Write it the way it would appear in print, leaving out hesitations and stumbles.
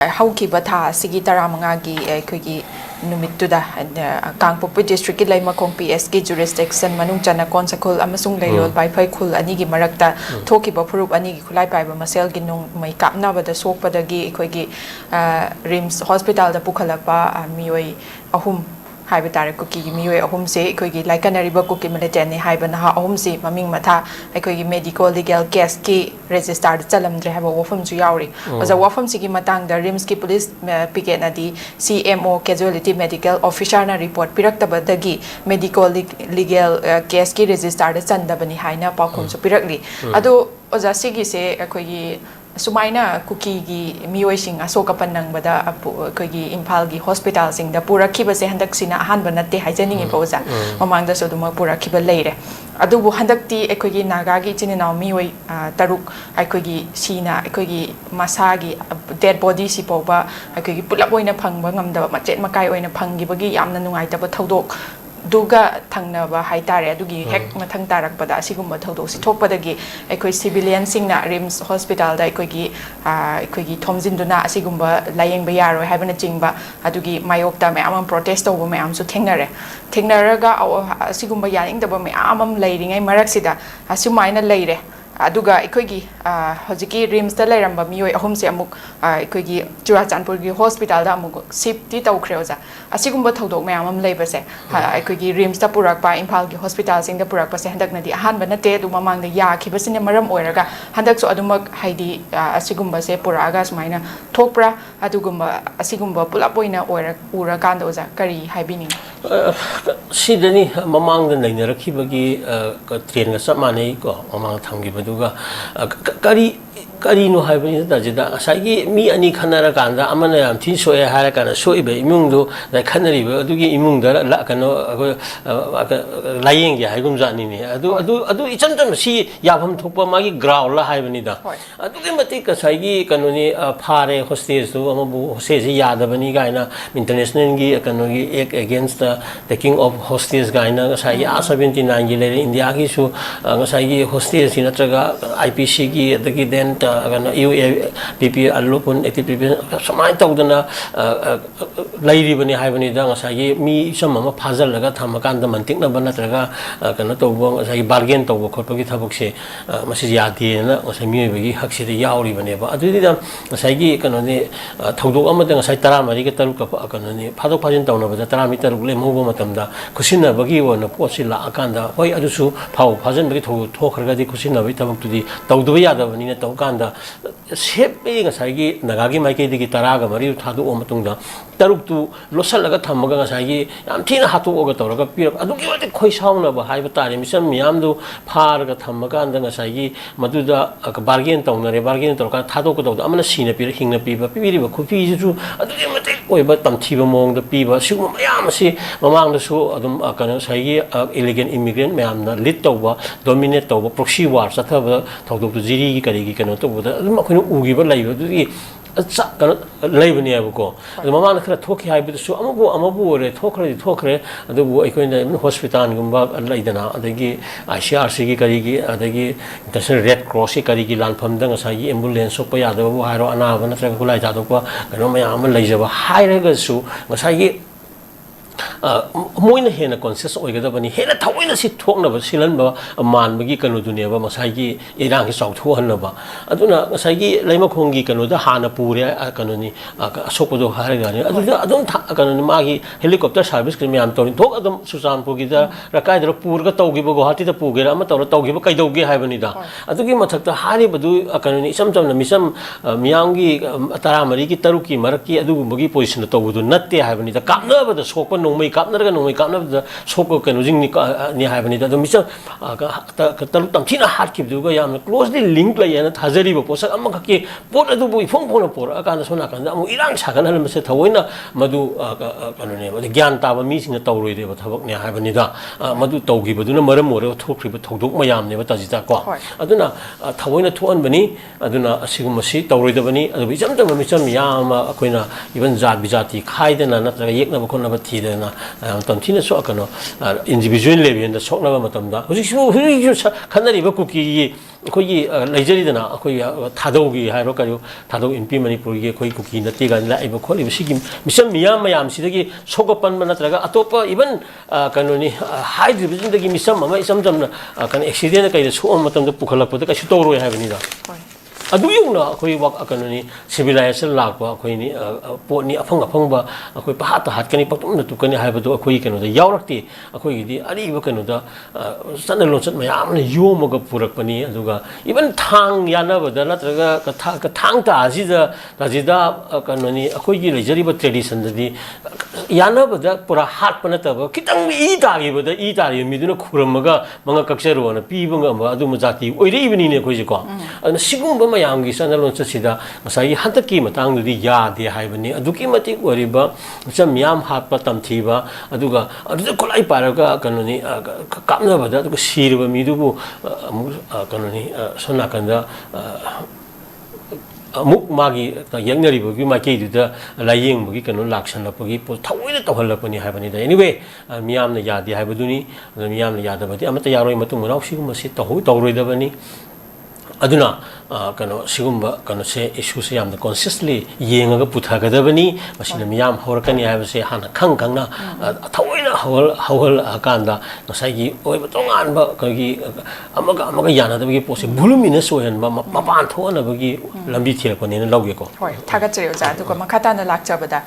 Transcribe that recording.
ꯍꯧꯈꯤꯕ ꯊꯥ ꯑꯁꯤꯒꯤ 15ꯒꯤ ꯑꯩꯈꯣꯏꯒꯤ ꯅꯨꯃꯤꯠꯇꯨꯗ ꯀꯥꯡꯄꯣꯛꯄꯤ ꯗꯤꯁꯇ꯭ꯔꯤꯛꯀꯤ ꯂꯩꯃꯈꯣꯡ PS ꯒꯤ ꯖꯨꯔꯤꯁꯗꯤꯛꯁꯟ ꯃꯅꯨꯡ ꯆꯟꯅ ꯀꯣꯟꯁꯈꯨꯜ ꯑꯃꯁꯨꯡ ꯂꯩꯔꯣꯜ ꯄꯥꯏꯐꯩ ꯈꯨꯜ ꯑꯅꯤꯒꯤ ꯃꯔꯛꯇ ꯊꯣꯛꯈꯤꯕ ꯐꯨꯔꯨꯞ ꯑꯅꯤꯒꯤ ꯈꯨꯠꯂꯥꯏ ꯄꯥꯏꯕ ꯃꯁꯦꯜꯒꯤ ꯅꯣꯡꯃꯩ ꯀꯥꯞꯅꯕꯗ ꯁꯣꯛꯄꯗꯒꯤ ꯑꯩꯈꯣꯏꯒꯤ ꯔꯤꯝꯁ ꯍꯣꯁꯄꯤꯇꯥꯜꯗ ꯄꯨꯈꯠꯂꯛꯄ ꯃꯤꯑꯣꯏ 3 हाइबे तारे कुकी की मियोय अहुम से इकोगी लाइकनरिबा कुकी मिलिटेंट ने हाइबे नहा अहुम से ममिंग मथा इकोगी मेडिकल लीगल केस की रजिस्टर चलमद्रे हाइबे वफम जु यावरी अजा वफम सिगी मतंग द रिम्स की पुलिस पिकेट नदी CMO कैजुअलिटी मेडिकल ऑफिसर ना रिपोर्ट पिरक्तबदगी मेडिकल लीगल केस की रजिस्टर चंदबनी हाइना पाखुम सु पिरकली अदो अजा सिगी से इकोगी सुमाइना कुकी की मियोइसिंग असोकपन नंगबदा अखोगी इम्फाल की हॉस्पिटल सिंग द पुरखिब से हंदक अहान बनते हाइजनिंग पोजा ममांग द सोदुम पुरखिब लेरे अदुबु हंदक्ति अखोगी नागा की चिनिनाव मियोइ तरुक अखोगी सीना अखोगी मसागी डेड बॉडी सिपोबा अखोगी पुलप ओइना फंगबा ngамदबा मचेत मकाई ओइना फंगिबगी यामना नुंगाइतबा थौदोक दुगा थंगनबा हाइतारे अदुगी हेक मथंग तारकपदा असिगुम्बा थौदोक सिथोकपदगी अखोई सिविलियन सिंगना रिम्स हॉस्पिटल दा अखोगी थोमजिनदुना असिगुम्बा लायेंबा यारोय हाइबना चिंगबा अदुगी मायोक्ता मयाम प्रोटेस्ट तौबा मयामसु थेंगनरगा असिगुम्बा यानिंगदबा मयाम लैरिङै मरक्सिदा असुमाइना लैरे अदुगा इकोगी हजिकी रिम्स दा लेरंबा मियोय अहुम से अमुक इकोगी चुराचानपुर की हॉस्पिटल दा अमुक शिफ्ट तौख्रे ओजा असिगुम्बा थौदोक मयाम लैबसे इकोगी रिम्स दा पुरकपा इम्फाल की हॉस्पिटल सिंग दा पुरकपसे हंदकनदी अहानबा नते अदु ममांग दा याखिबसिने मरम ओइरगा हंदकसो अदुमक हाइदी असिगुम्बा से पुरागा सुमाइना थोकप्रा अदुगुम्बा असिगुम्बा पुलप ओइना ओइरा उरा कांदा ओजा करी हाइबिनी सिदनी ममांग दा नैनरखिबगी ट्रेन गा सब माने को ममांग थंगिबदु करीनो हाइबनी दाजिदा साइगी मी अनि खनरा कांदा अमना याम थि सोए हारा काना सोइबे इमुंगदो दा खनरिबे अदुगी इमुंगदा ला कनो लायेंगे हाइगुम जानी ने अदु इचम चम सी याफम थोपा मागी ग्राउल ला हाइबनी दा अदुगी मति कसाइगी कनोनी फारे होस्टेज तो अमबु होस्टेज यादबनी गाइना इंटरनेशनल गी कनोगी एक against the taking of hostage गाइना साइगी 79 गी लेरे इंडिया की सु साइगी होस्टेज सी नत्रगा IPC की अदगी देन UAPP अल्लोपुन ATPP समाय तौदना लैरिबनी हाइबनी दा ngसागी मी सम अमा फाजलगा थमकान द मंतिकनबा नत्रगा कनो तौबो ngसागी बार्गेन तौबो खोटपगी थबकसे मसि यादेना ngसाई मियबगी हकसिदे यावरिबनेबा अदुदि दा ngसागी कनोनि थौदोक अमदा ngसाई 13 गे तरुक कनोनि फादोक फाजिन तौनबदा 13 तरुक लेमौबो मतमदा खुसिनबगी वना पोसि लाकांदा होय अदुसु फाव फाजनबगी थोखरगदि खुसिनबई थबकतुदि तौदबा यादबनिना तौकांदा सेपे ngसागी नगागी माइकेदिगी 13 गा मरि थादो मतुंगदा तरुक लोसलगा थमगा ngसागी याम थिना हातोगा तौरगा पिरक अदुगी वते खोइसाउनबा हाइबा तारे मिसम मियामदु फारगा थमगांदा ngसागी मदुदा बार्गेन तौनरे बार्गेन तौरका थादोक तौदा अमना सीना पिर हिंगना पिबा पिबिरिबा खुफिजु अदुगी मते ओइबा तमथिबा मोंगदा पिबा सिगु मयामसि ममांगदसु अदुम कन साइगी इलीगल इमिग्रेंट मयामना लीड तौबा डोमिनेट तौबा प्रॉक्सी वार चथबा थौदोक जिरी की करिगी कनो तौबदा अदुम अखोइनो उगिबा लैबा दुगी कनो लैबनी आबको ममांग खरा थोखि हाइबदसु अमबु ओरे थोखरे अदुबु अखोइना हॉस्पिटल गुम्बा लैदना अदगी ICRC की करिगी अदगी इंटरनेशनल रेड क्रॉस की करिगी लानफमदा ngसागी एम्बुलेंस सोप यादबु हारो अनाबा नत्रगा गुलाइ जादोकवा कनो मयाम लैजबा हाइरगसु ngसागी मोइना हेना कॉन्शियस ओइगदबनी हेना थवइना सि थोकनबा सिलनबा मानबगी कनो दुनियाबा मसागी इरांगी चौथोहनबा अदुना मसागी लैमखोंगी कनोदा हाना पुरे कनोनी असोपदो हारगानी अदुदा अदुम कनोनी मागी हेलीकॉप्टर सर्विस के म्याम तोरिन थोक अदुम सुचानपुरगी दा रकाइदर पुरगा तौगिबो गुवाहाटी दा पुगेरा अमा तौरा तौगिबो कैदौगे हाइबनीदा अदुगी मथकता हारिबदु कनोनी इसम चमना मिसम मियांगी 13 की तरुकी मरकी अदुगुमगी पोजिशन तौबदु नत्ते हाइबनीदा कापनबदा सोकप नोंमै कापनरगा नोंमै कापनबदा सोको कनो जिंग नि हाइबनीदा दु मिसम तलु तमथिना हाटकिबदुगा याम क्लोजली लिंक लैयाना थाजरिबो पोसक अमखके पोट अदुबु इफोंग फोन पोर अकान सोना कान अमु इरांग सागन मसे थवइना मदु कनोने मदु ज्ञान ताबा मिसिंग तौरोइदेबा थबकने हाइबनीदा मदु तौगिबदुना मरम ओरे थोख्रिबा थौदोक मयामनेबा तजिता को अदुना थवइना थोअनबनी अदुना असिगुमसि तौरोइदबनी अदुबि जमतम मिसम याम अखोइना इवन जात बिजाति खाइदना नत्रगा येकनबा खोनबा थीदना tamthina so kano individual level da sokna ba matamda hujik khanari ba kuki khoi leijari dana khoi thadaugi hairo kayo thadau MP manipur gi khoi kuki na te ga la iba kholi bi sigi misam miyam mayam sidagi sogopan ba natraga atopa even kano ni high division dagi misam ama isam jamna kan accident kai so matamda pukhalak pa ka shi toro ha bani da adu yungna khoi wak akanoni civilization lakwa khoi ni pot ni afang ba khoi pa hat kani paktum na tukani haibadu khoi kano da yaurakti khoi gi di ari ba kano da sanna lonsat mayam na yomaga purak pani aduga even thang yana ba da natraga ka thang ta da kanoni khoi gi lejari ba tradition da di yana ba da pura hat pa na ta ba kitang i ta gi ba da i ta ri mi du na khuramaga manga kaksaru na pi ba nga adu majati oire ibni ne khoi ji ko ana sigum ba yang sana lonsa sida masai hantaki matang di ya de haibani aduki mati wariba sam yam hat patam thiba aduga adu kolai paraga kanoni kamna bada aduga sirba midubu kanoni sona kanda amuk magi yangnari bagi maki duda laying bagi kanu laksan bagi po thawina tawhal pani haibani da anyway miyam na ya de haibaduni miyam na ya da badi amata yaroi matung raw sigum si tawroi da bani aduna kano sigumba kano se issue se yamda consciously yengaga puthagadabani masina miyam horakani haibase hana khangna thawoina hawal akanda nasai oiba tongan ba kagi amaga yana dabagi pose voluminous oyan ba mapan thona bagi lambi thira ko ne lawge ko hoi thaga cheo ja du ko makata na lakcha bada